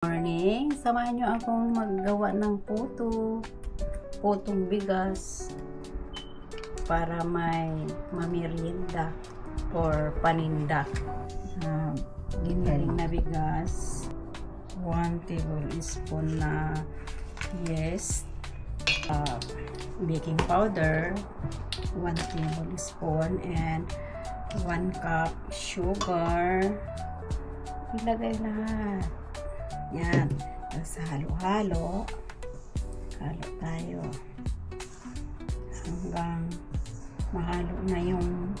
Morning, samahan nyo akong maggawa ng putong bigas para may mamerienda or paninda. Giniling na bigas, 1 tablespoon na yeast, baking powder 1 tablespoon, and 1 cup sugar. Ilagay lahat yan. Tapos halo-halo tayo hanggang mahalo na yung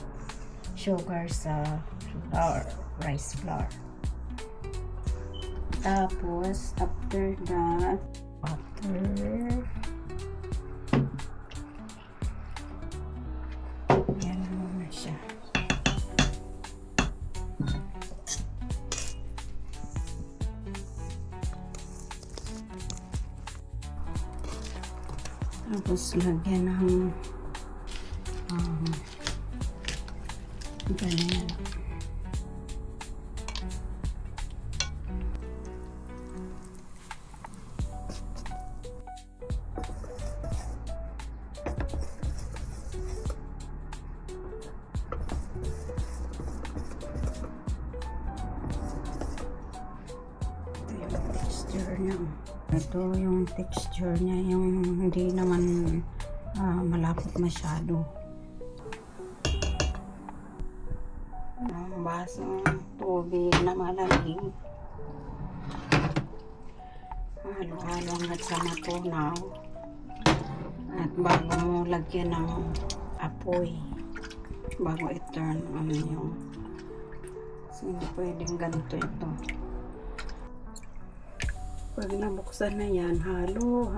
sugar sa rice flour. Tapos after that, water. Yan muna siya. Tapos lagyan ng ganyan. Ito yung texture niya, yung hindi naman malapot masyado. Ang basong tubig na malamig. Halo-halo hanggang sa matunaw. At bago mo lagyan ng apoy, bago i-turn yung hindi pwedeng ganito ito. Pag nabuksan na yan, halo.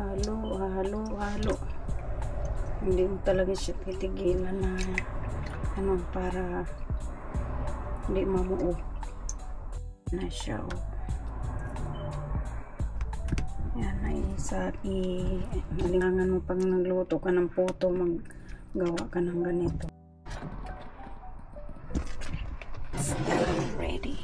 Hindi mo talaga siya titigilan na para hindi mamuo na siya. Yan ay malingangan mo pag nagluto ka ng puto, maggawa ka ng ganito. It's ready.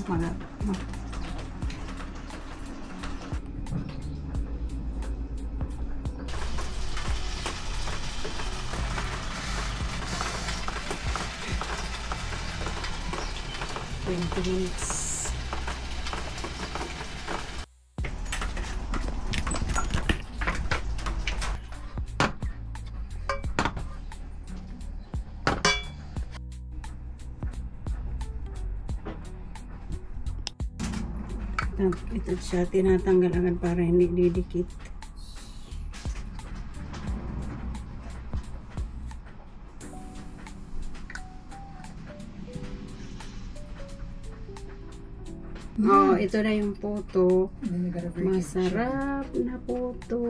Mga 20 minutes. Ito siya tinatanggal agad para hindi didikit. Ito na yung puto. Masarap na puto.